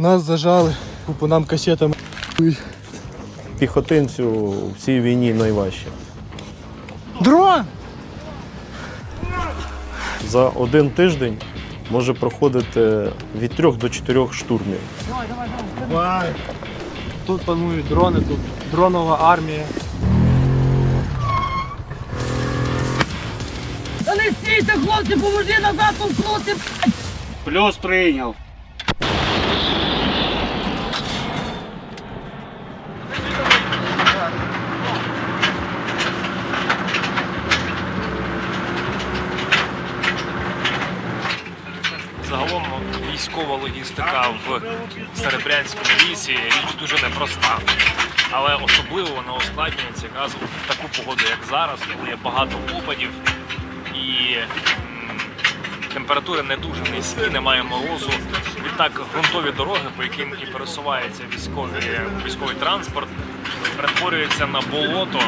Нас зажали, по нам касетами. Піхотинцю в цій війні найважче. Дрон! За один тиждень може проходити від 3 до 4 штурмів. Давай. Тут панують дрони, тут дронова армія. Та не стійте, хлопці, поможи назад толкнути! Плюс прийняв. Загалом військова логістика в Серебрянському лісі річ дуже непроста. Але особливо вона ускладнюється якраз в таку погоду, як зараз, коли є багато опадів і температури не дуже низькі, немає морозу. Відтак ґрунтові дороги, по яким і пересувається військовий транспорт, перетворюються на болото,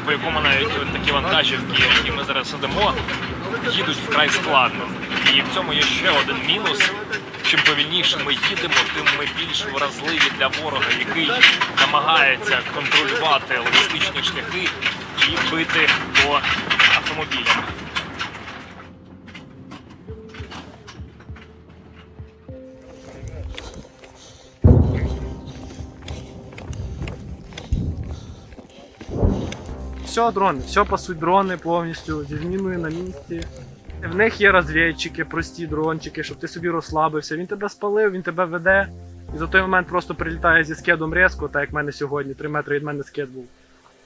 по якому навіть такі вантажівки, які ми зараз сидимо, їдуть вкрай складно. І в цьому є ще один мінус. Чим повільніше ми їдемо, тим ми більш вразливі для ворога, який намагається контролювати логістичні шляхи і бити по автомобілям. Все дрони, все пасуть дрони повністю, зі зміною на місці. В них є розвідчики, прості дрончики, щоб ти собі розслабився. Він тебе спалив, він тебе веде. І за той момент просто прилітає зі скидом різко, так як в мене сьогодні, 3 метри від мене скид був.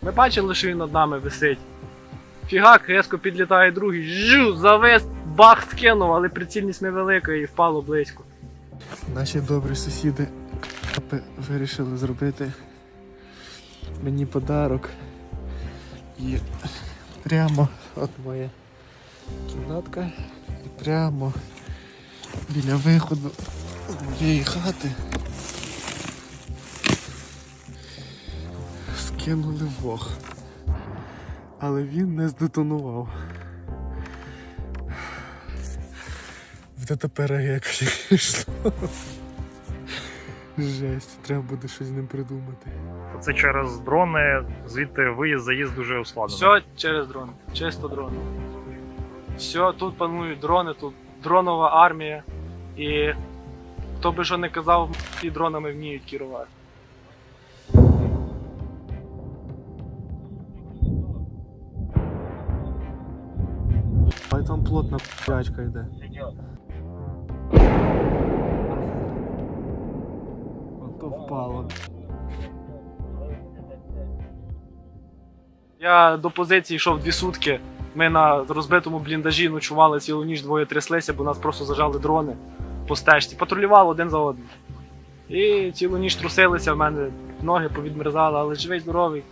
Ми бачили, що він над нами висить. Фігак, різко підлітає другий, жу, завис, бах, скинув, але прицільність невелика і впало близько. Наші добрі сусіди вирішили зробити мені подарок. І прямо от моя кімнатка, і прямо біля виходу з моєї хати скинули вог. Але він не здетонував. Де тепер якось пішло. Жесть, треба буде щось з ним придумати. Це через дрони, звідти виїзд, заїзд дуже ускладнений. Все через дрон, чисто дрони. Все, тут панують дрони, тут дронова армія. І хто би що не казав, ті дронами вміють керувати. Там плотна п'ячка йде. Ото впало. Я до позиції йшов 2 сутки. Ми на розбитому бліндажі ночували цілу ніч, двоє тряслися, бо нас просто зажали дрони по стежці. Патрулювали один за одним. І цілу ніч трусилися, в мене ноги повідмерзали, але живий, здоровий.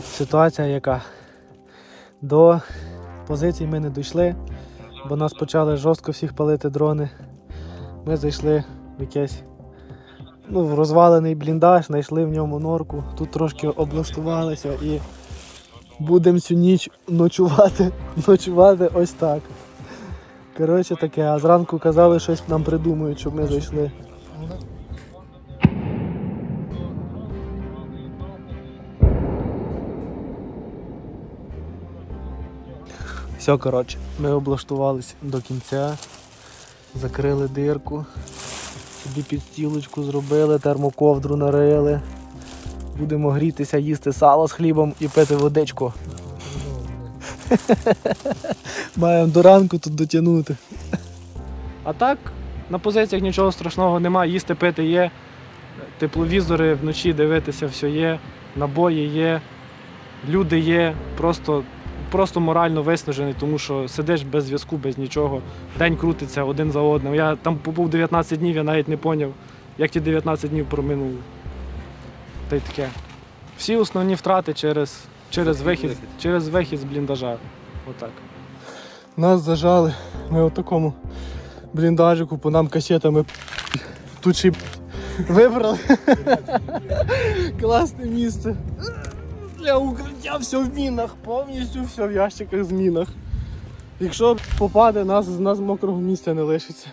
Ситуація яка? До позиції ми не дійшли, бо нас почали жорстко всіх палити дрони. Ми зайшли в якийсь в розвалений бліндаж, знайшли в ньому норку, тут трошки облаштувалися і будемо цю ніч ночувати ось так. Коротше таке, а зранку казали, щось нам придумають, щоб ми зайшли. Все, коротше, ми облаштувалися до кінця, закрили дирку, собі підстілочку зробили, термоковдру нарили. Будемо грітися, їсти сало з хлібом і пити водичку. Маємо до ранку тут дотягнути. А так, на позиціях нічого страшного немає, їсти, пити є, тепловізори вночі дивитися, все є, набої є, люди є, просто морально виснажений, тому що сидиш без зв'язку, без нічого, день крутиться один за одним. Я там побув 19 днів, я навіть не зрозумів, як ті 19 днів проминули. Та й таке. Всі основні втрати через вихід з бліндажа. Отак. Нас зажали, ми в такому бліндажику, по нам касетами тут ще вибрали. Класне місце. Для укриття все в мінах, повністю все в ящиках з мінах. Якщо попаде, з нас мокрого місця не лишиться.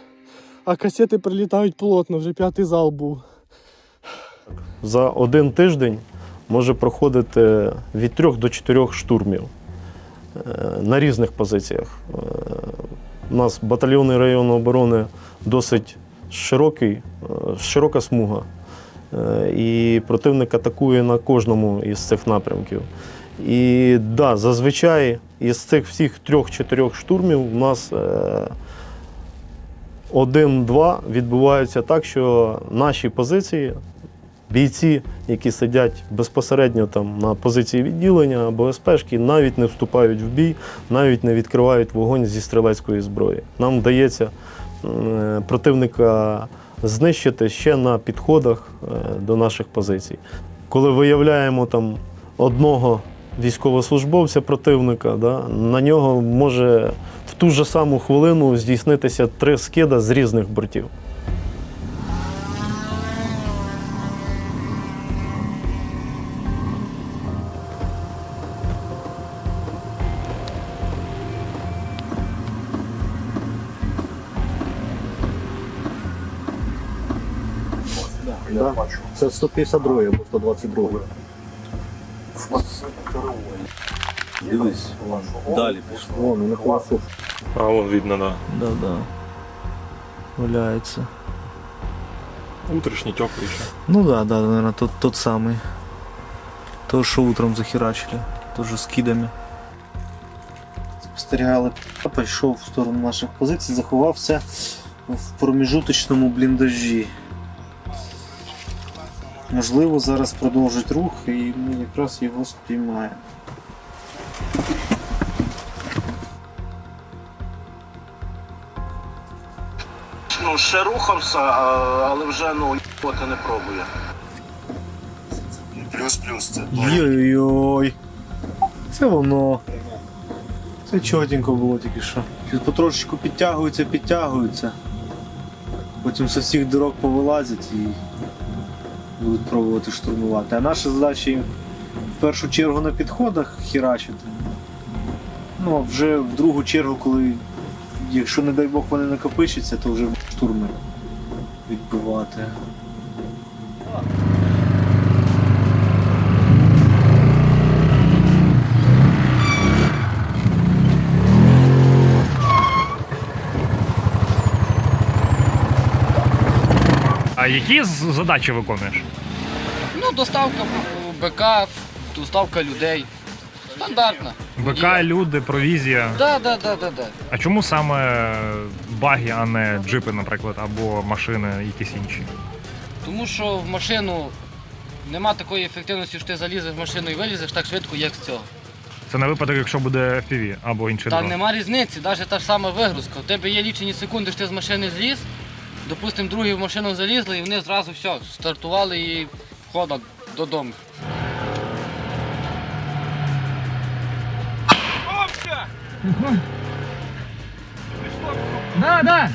А касети прилітають плотно, вже 5-й зал був. За один тиждень може проходити від 3 до 4 штурмів на різних позиціях. У нас батальйони районної оборони досить широка смуга. І противник атакує на кожному із цих напрямків. І да, зазвичай із цих всіх 3-4 штурмів у нас 1-2 відбуваються так, що наші позиції, бійці, які сидять безпосередньо там на позиції відділення або СПшки, навіть не вступають в бій, навіть не відкривають вогонь зі стрілецької зброї. Нам вдається противника знищити ще на підходах до наших позицій. Коли виявляємо там одного військовослужбовця противника, да, на нього може в ту ж саму хвилину здійснитися 3 скида з різних бортів. Да. Це 152 або 122. Дивись, далі пішло. Вон, на класу. А вон видно, да. Да. Валяется. Утрішній теплий ще. Ну да, наверное, тот самый. То, что утром захерачили. Тоже с кидами. Спостерігали, пішов в сторону наших позицій, заховався в проміжуточному бліндажі. Можливо, зараз продовжить рух і ми якраз його спіймаємо. Ну, ще рухався, але вже, їхати не пробує. Плюс-плюс це. Йой-йой. Це воно. Це чотенько було тільки що. Потрошечку підтягуються. Потім з всіх дорог повилазять і будуть пробувати штурмувати. А наша задача їм в першу чергу на підходах херачити. Ну, а вже в другу чергу, коли, якщо, не дай Бог, вони накопичаться, то вже штурми відбивати. А які задачі виконуєш? Ну, доставка БК, доставка людей. Стандартна. БК, люди, провізія. Да. А чому саме баги, а не джипи, наприклад, або машини якісь інші? Тому що в машину нема такої ефективності, що ти залізеш в машину і вилізеш так швидко, як з цього. Це на випадок, якщо буде FPV або інший Та дрон. нема різниці, навіть та ж сама вигрузка. У тебе є лічені секунди, що ти з машини зліз, допустимо, другі в машину залізли і вони зразу все, стартували і ходять додому. Да.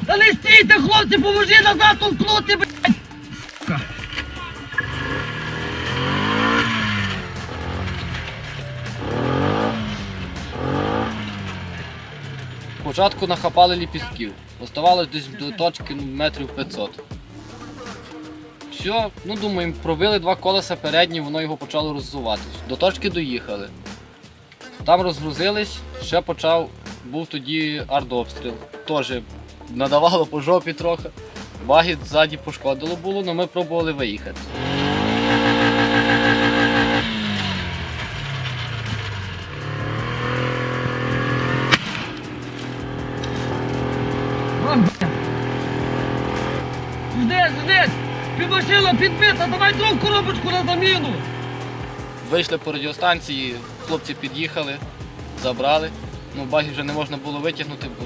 Та не стійте, хлопці, поможи назад толкнути, блядь! Спочатку нахапали ліпістків, оставалось десь до точки метрів 500. Все, думаємо, пробили 2 колеса передні, воно його почало роззуватись. До точки доїхали. Там розгрузились, ще був тоді артобстріл. Теж надавало по жопі трохи. Баги ззаді пошкодило було, але ми пробували виїхати. Жди! Машина підбита, давай другу коробочку на заміну! Вийшли по радіостанції, хлопці під'їхали, забрали. Баги вже не можна було витягнути, бо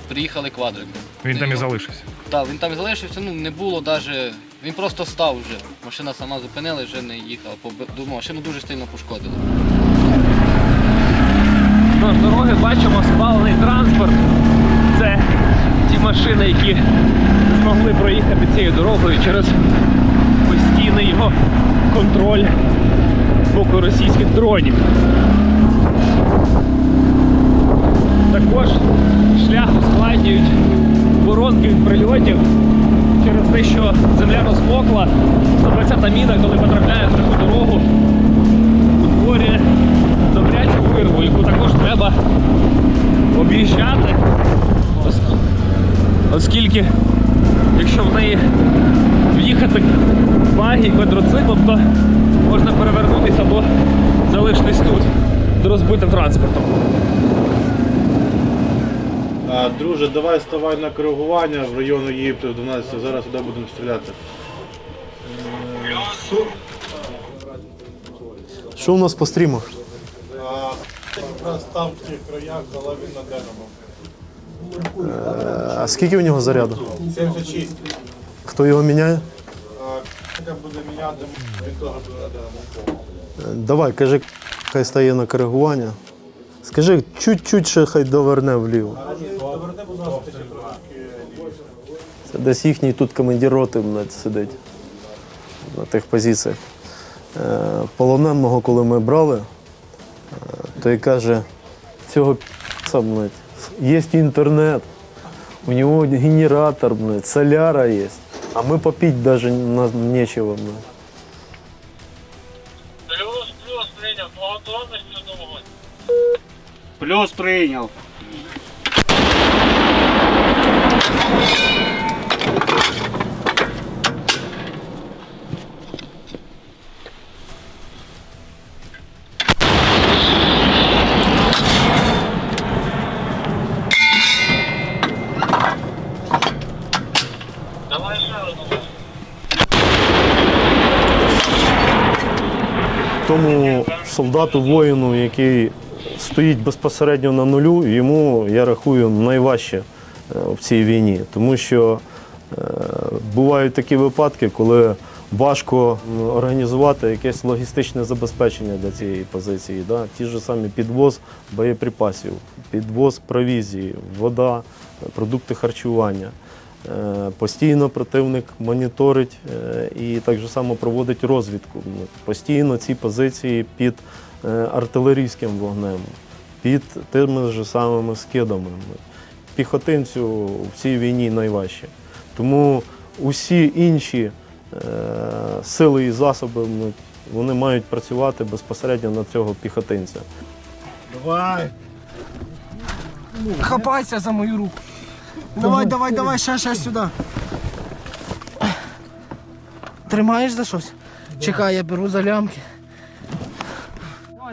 приїхали квадрик. Він там і залишився. Так, він там і залишився, не було навіть, він просто став вже. Машина сама зупинилась, вже не їхала, машину дуже сильно пошкодили. Тож, дороги бачимо, спалений транспорт. Це машини, які змогли проїхати цією дорогою через постійний його контроль з боку російських дронів. Також шлях ускладнюють воронки від прильотів через те, що земля розмокла. 120-та міна, коли потрапляє в таку дорогу, утворює добрячу вирву, яку також треба об'їжджати, оскільки якщо в неї в'їхати багі, квадроциклом, то можна перевернутися або залишитись тут з розбитим транспортом. Друже, давай ставай на коригування в району Єгипту 12, зараз сюди будемо стріляти. Що у нас по стрімах? Якраз там в тих краях, але він на деревом. А скільки у нього заряду? 76. Хто його міняє? Яка буде міняти, він теж буде на деревом. Давай, кажи, хай стає на коригування. Скажи, чуть-чуть ще хай доверне вліво. Доверни, будь ласка, ще трошки лівіше. Це десь їхній тут командир роти сидить на тих позиціях. Полоненого, коли ми брали, той каже, цього п***ца, є інтернет, у нього генератор, соляра є, а ми попити навіть нічого. Плюс, прийняв, по готовності до вогонь. Плюс прийняв. Давай ще одну. Тому солдату, воїну, який стоїть безпосередньо на нулю, йому, я рахую, найважче в цій війні. Тому що бувають такі випадки, коли важко організувати якесь логістичне забезпечення для цієї позиції. Да? Ті ж самі підвоз боєприпасів, підвоз провізії, вода, продукти харчування. Постійно противник моніторить і так само проводить розвідку. Постійно ці позиції під артилерійським вогнем, під тими ж самими скидами. Піхотинцю в цій війні найважче. Тому усі інші сили і засоби, вони мають працювати безпосередньо на цього піхотинця. Давай! Хапайся за мою руку. Давай, ще сюди. Тримаєш за щось? Чекай, я беру за лямки.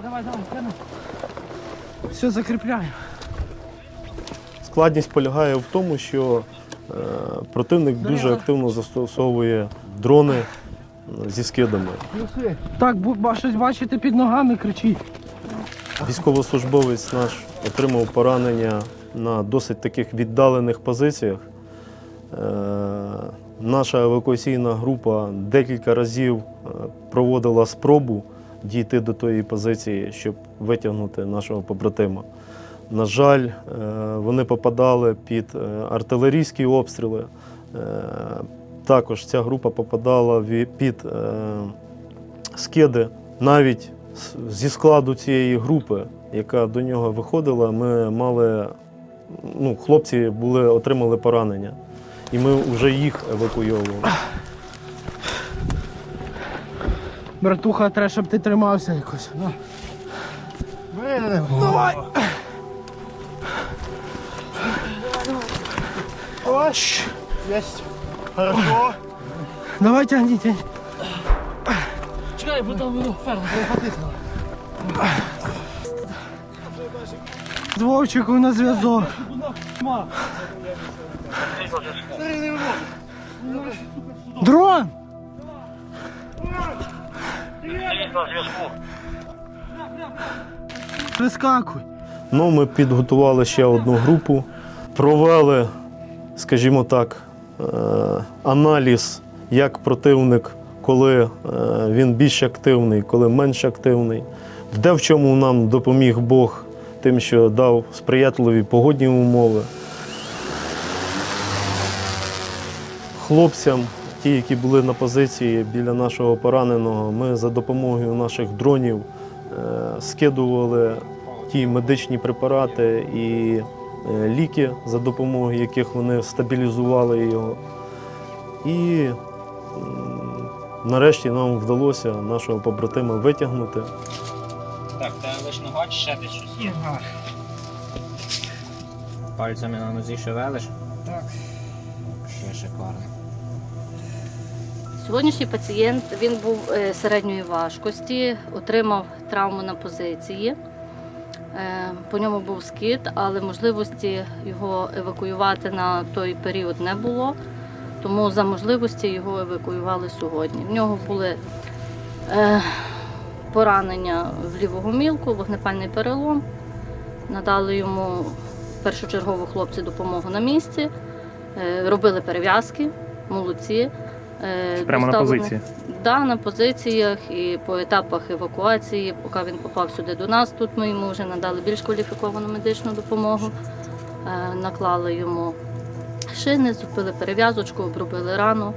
Давай, тяну. Все, закріпляю. Складність полягає в тому, що противник дуже активно застосовує дрони зі скидами. Так, щось бачите під ногами, кричіть. Військовослужбовець наш отримав поранення на досить таких віддалених позиціях. Наша евакуаційна група декілька разів проводила спробу дійти до тої позиції, щоб витягнути нашого побратима. На жаль, вони попадали під артилерійські обстріли. Також ця група попадала під скиди. Навіть зі складу цієї групи, яка до нього виходила, ми мали, хлопці отримали поранення. І ми вже їх евакуйовували. Братуха, треба, щоб ти тримався якось. Давай! Ось! Єсть! Хорошо! Давай, тягніть. Чекай, бо там воно ферма, з Вовчиком на зв'язок. Дрон! Вискакуй. Ми підготували ще одну групу, провели, скажімо так, аналіз, як противник, коли він більш активний, коли менш активний. Де в чому нам допоміг Бог тим, що дав сприятливі погодні умови. хлопцям, ті, які були на позиції біля нашого пораненого, ми за допомогою наших дронів скидували ті медичні препарати і ліки, за допомогою яких вони стабілізували його. І нарешті нам вдалося нашого побратима витягнути. Так, це лиш нога чи ще десь щось є? Пальцями на нозі шевелиш? Так. Ще шикарно. Сьогоднішній пацієнт, він був середньої важкості, отримав травму на позиції. По ньому був скид, але можливості його евакуювати на той період не було, тому за можливості його евакуювали сьогодні. В нього були поранення в ліву гомілку, вогнепальний перелом. Надали йому першочергово хлопці допомогу на місці, робили перев'язки, молодці. Прямо на позиції? Так, на позиціях і по етапах евакуації, поки він попав сюди до нас, тут ми йому вже надали більш кваліфіковану медичну допомогу, наклали йому шини, зробили перев'язочку, обробили рану,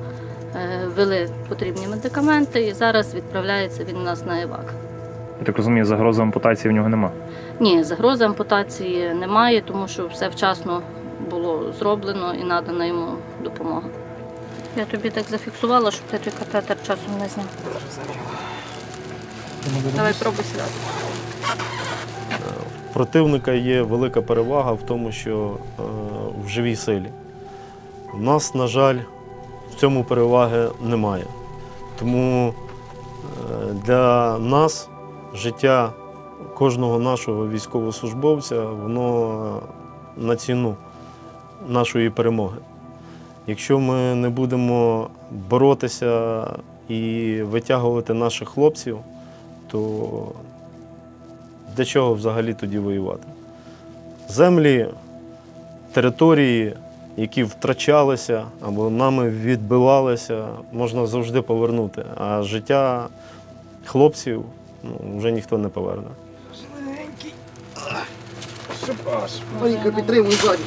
ввели потрібні медикаменти і зараз відправляється він у нас на евак. Я так розумію, загрози ампутації в нього нема? Ні, загрози ампутації немає, тому що все вчасно було зроблено і надана йому допомога. Я тобі так зафіксувала, щоб ти той катетер часом не зняв. Давай пробуй сідати. У противника є велика перевага в тому, що в живій силі. У нас, на жаль, в цьому переваги немає. Тому для нас життя кожного нашого військовослужбовця, воно на ціну нашої перемоги. Якщо ми не будемо боротися і витягувати наших хлопців, то для чого взагалі тоді воювати? Землі, території, які втрачалися або нами відбивалися, можна завжди повернути. А життя хлопців вже ніхто не поверне. Маленько підтримуй ззаді.